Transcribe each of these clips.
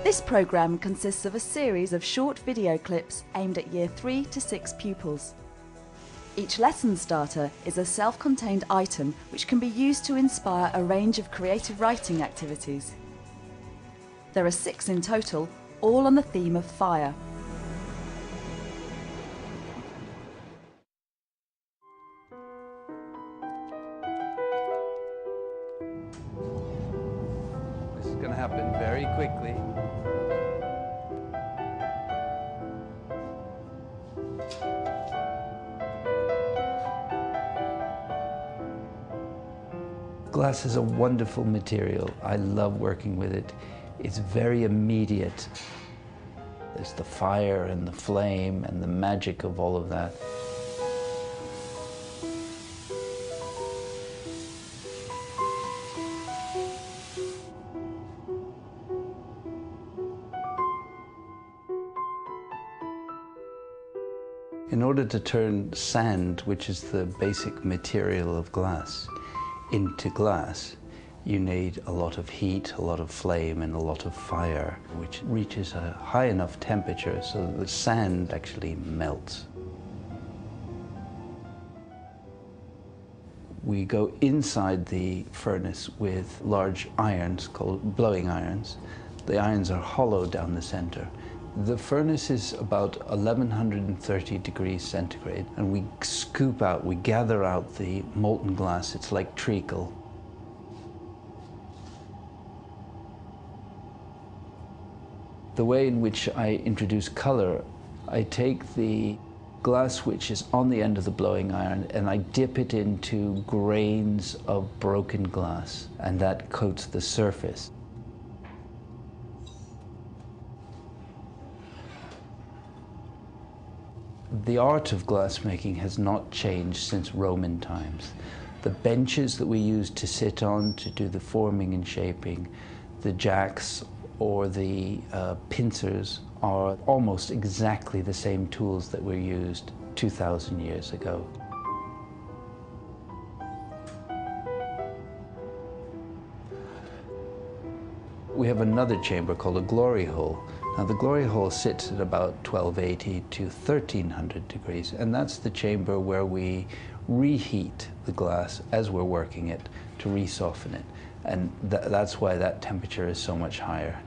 This programme consists of a series of short video clips aimed at Year 3 to 6 pupils. Each lesson starter is a self-contained item which can be used to inspire a range of creative writing activities. There are 6 in total, all on the theme of fire. This is going to happen very quickly. Glass is a wonderful material. I love working with it. It's very immediate. There's the fire and the flame and the magic of all of that. In order to turn sand, which is the basic material of glass, into glass, you need a lot of heat, a lot of flame, and a lot of fire, which reaches a high enough temperature so that the sand actually melts. We go inside the furnace with large irons called blowing irons. The irons are hollow down the center. The furnace is about 1130 degrees centigrade, and we scoop out, we gather out the molten glass. It's like treacle. The way in which I introduce color, I take the glass which is on the end of the blowing iron and I dip it into grains of broken glass, and that coats the surface. The art of glassmaking has not changed since Roman times. The benches that we use to sit on to do the forming and shaping, the jacks or the pincers are almost exactly the same tools that were used 2,000 years ago. We have another chamber called a glory hole. Now the glory hole sits at about 1280 to 1300 degrees, and that's the chamber where we reheat the glass as we're working it to resoften it, and that's why that temperature is so much higher.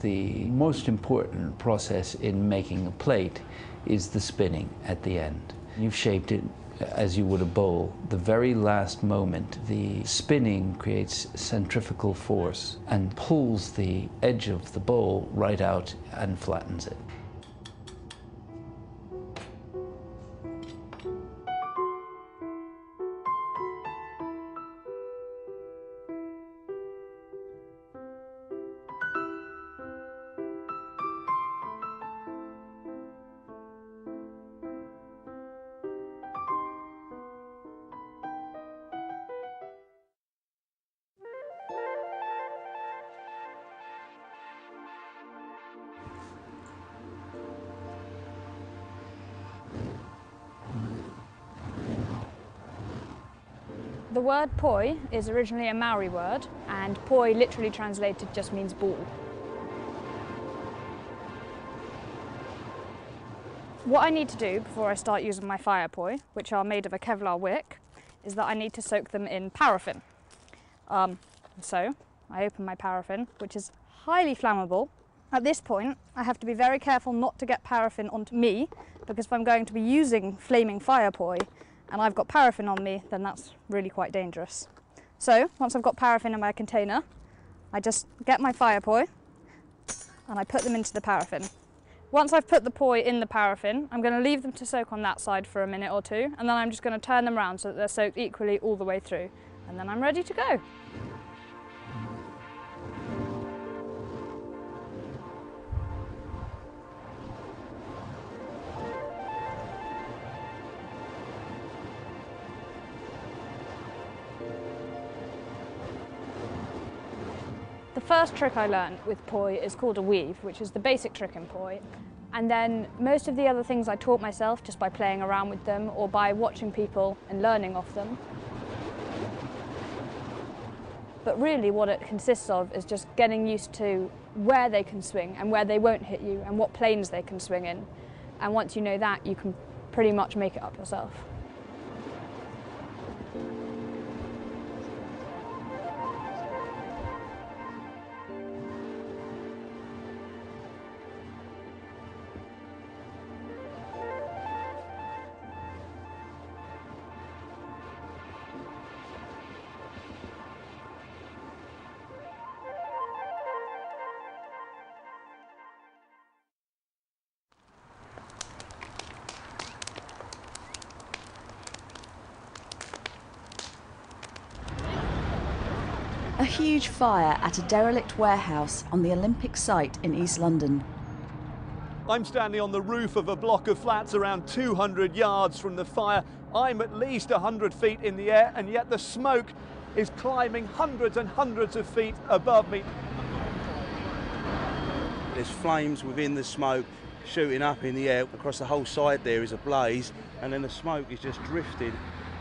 The most important process in making a plate is the spinning at the end. You've shaped it as you would a bowl. The very last moment, the spinning creates centrifugal force and pulls the edge of the bowl right out and flattens it. The word poi is originally a Maori word, and poi literally translated just means ball. What I need to do before I start using my fire poi, which are made of a Kevlar wick, is that I need to soak them in paraffin. So I open my paraffin, which is highly flammable. At this point, I have to be very careful not to get paraffin onto me, because if I'm going to be using flaming fire poi, and I've got paraffin on me, then that's really quite dangerous. So, once I've got paraffin in my container, I just get my fire poi and I put them into the paraffin. Once I've put the poi in the paraffin, I'm going to leave them to soak on that side for a minute or two, and then I'm just going to turn them around so that they're soaked equally all the way through. And then I'm ready to go. The first trick I learned with poi is called a weave, which is the basic trick in poi. And then most of the other things I taught myself just by playing around with them or by watching people and learning off them. But really what it consists of is just getting used to where they can swing and where they won't hit you and what planes they can swing in. And once you know that, you can pretty much make it up yourself. A huge fire at a derelict warehouse on the Olympic site in East London. I'm standing on the roof of a block of flats around 200 yards from the fire. I'm at least 100 feet in the air, and yet the smoke is climbing hundreds and hundreds of feet above me. There's flames within the smoke shooting up in the air. Across the whole side there is a blaze, and then the smoke is just drifted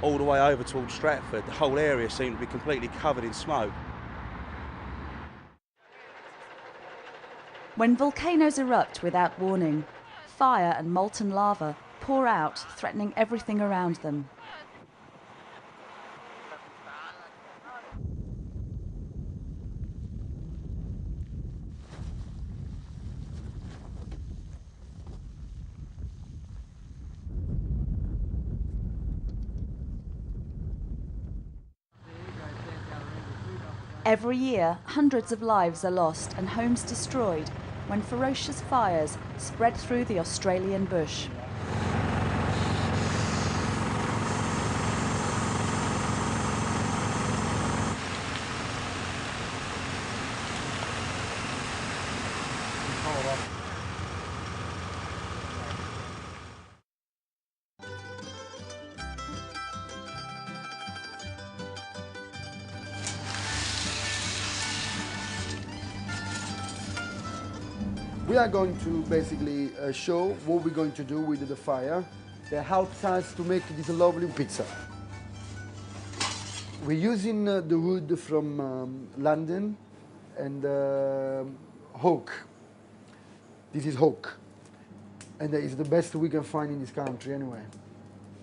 all the way over towards Stratford. The whole area seemed to be completely covered in smoke. When volcanoes erupt without warning, fire and molten lava pour out, threatening everything around them. Every year, hundreds of lives are lost and homes destroyed when ferocious fires spread through the Australian bush. We are going to basically show what we're going to do with the fire that helps us to make this lovely pizza. We're using the wood from London and oak. This is oak, and it's the best we can find in this country anyway.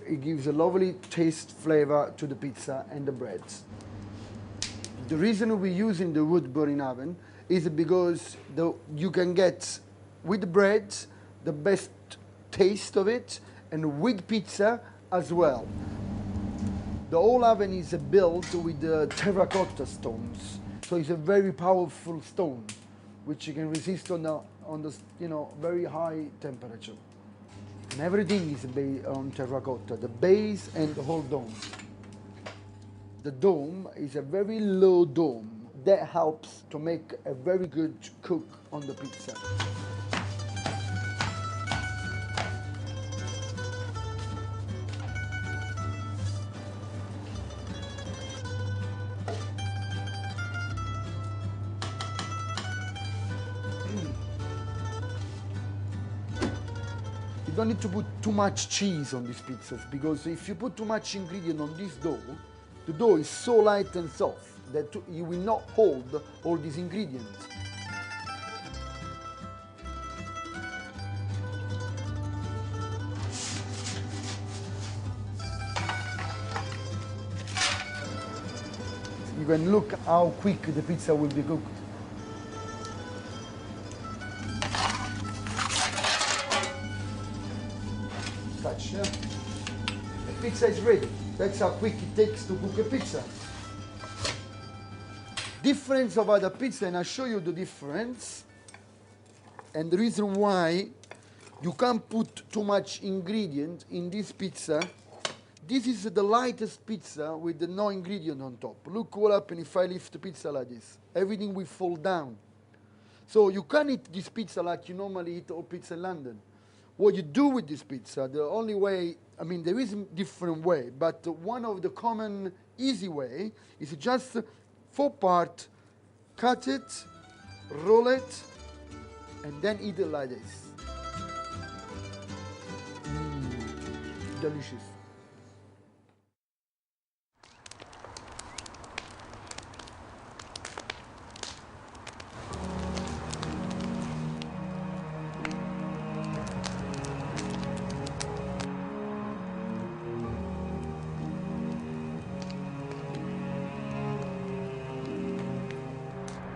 It gives a lovely taste, flavor to the pizza and the breads. The reason we're using the wood burning oven is because you can get with the bread the best taste of it, and with pizza as well. The whole oven is built with terracotta stones, so it's a very powerful stone which you can resist on the very high temperature. And everything is based on terracotta, the base and the whole dome. The dome is a very low dome. That helps to make a very good cook on the pizza. You don't need to put too much cheese on these pizzas, because if you put too much ingredient on this dough, the dough is so light and soft that you will not hold all these ingredients. You can look how quick the pizza will be cooked. Touch, yeah? The pizza is ready. That's how quick it takes to cook a pizza. Difference of other pizza, and I'll show you the difference and the reason why you can't put too much ingredient in this pizza. This is the lightest pizza with no ingredient on top. Look what happens if I lift the pizza like this. Everything will fall down. So you can't eat this pizza like you normally eat all pizza in London. What you do with this pizza, the only way, I mean, there is a different way, but one of the common easy way is just 4 parts, cut it, roll it, and then eat it like this. Delicious.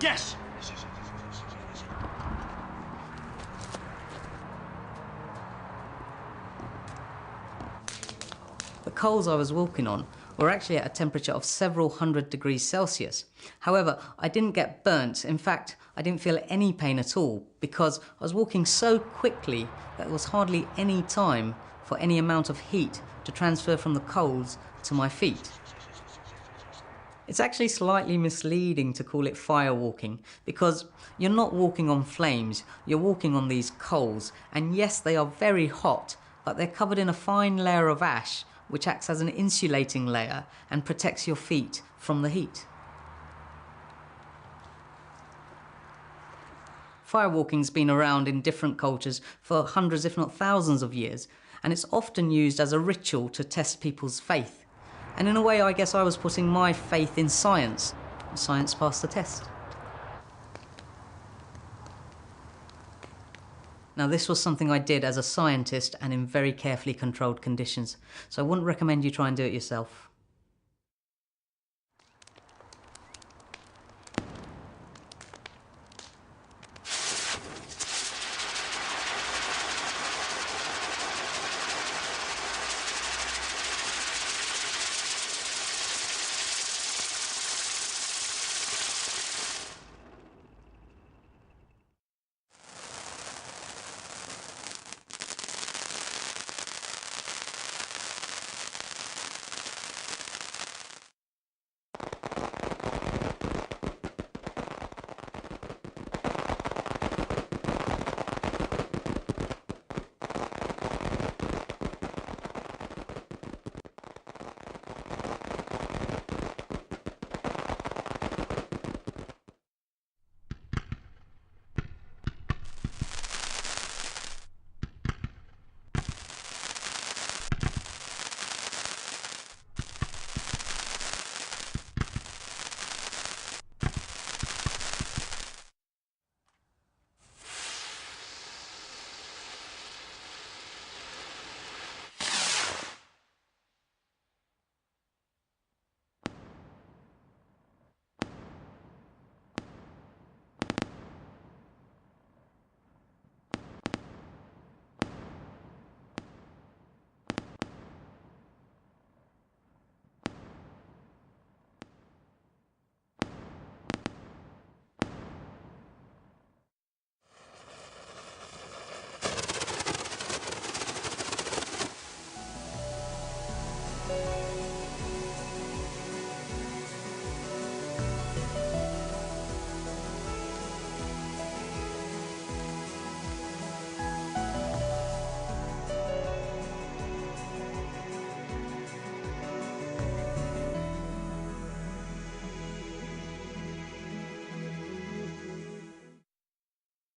Yes! The coals I was walking on were actually at a temperature of several hundred degrees Celsius. However, I didn't get burnt. In fact, I didn't feel any pain at all because I was walking so quickly that there was hardly any time for any amount of heat to transfer from the coals to my feet. It's actually slightly misleading to call it fire walking because you're not walking on flames, you're walking on these coals, and yes, they are very hot, but they're covered in a fine layer of ash which acts as an insulating layer and protects your feet from the heat. Firewalking's been around in different cultures for hundreds if not thousands of years, and it's often used as a ritual to test people's faith. And in a way, I guess I was putting my faith in science. Science passed the test. Now, this was something I did as a scientist and in very carefully controlled conditions, so I wouldn't recommend you try and do it yourself.